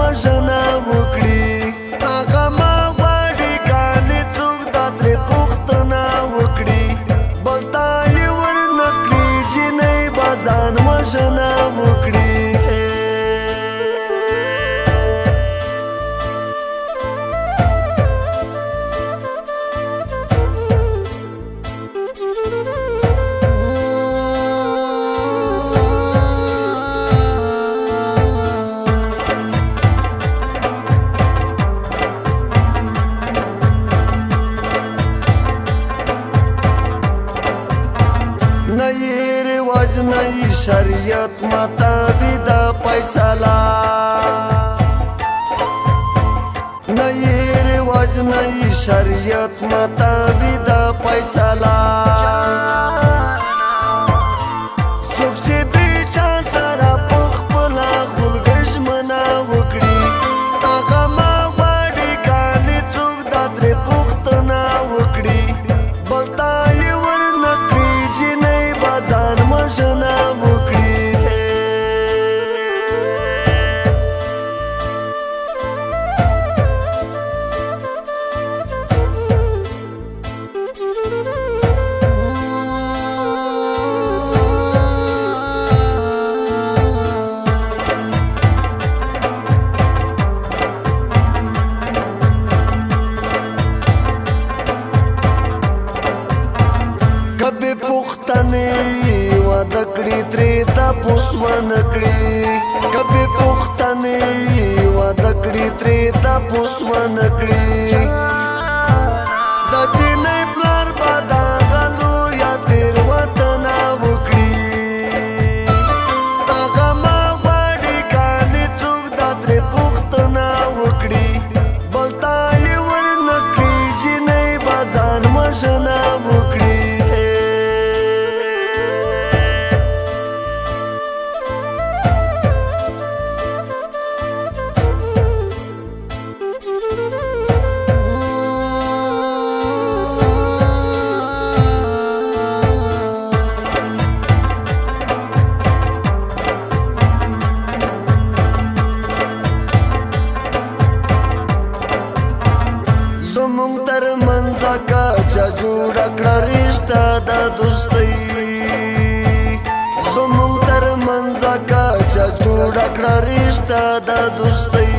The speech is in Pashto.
وژنه وکړي هغه ما غواړي ګانې څوک دا ترې پوښتنه وکړي بل ته یې ورنکړي جینۍ به ځان وژنه وکړي نه یې رواج نه یې شریعت ماتوي دا فیصله نه یې رواج نه یې شریعت ماتوي دا فیصله څوک چې د چا سره په خپله خولګۍ ژمنه وکړي هغه ما غواړي ګانې څوک دا ترې پوښتنه وکړي بل ته یې ورنکړي جینۍ به ځان وژنه وکړي کبې پوښتنې واده کړي ترې تپوس ونه کړي کبې پوښتنې واده کړي ترې تپوس ونه کړي د جینۍ پلار به د هغه لویه تېروتنه وکړي هغه ما غواړي ګانې څوک دا ترې پوښتنه وکړي بل ته یې ورنکړي جینۍ به ځان وژنه وکړي زمونږ تر منځه کچه جوړه کړه رشته د دوستۍ زمونږ تر منځه کچه جوړه کړه رشته د دوستۍ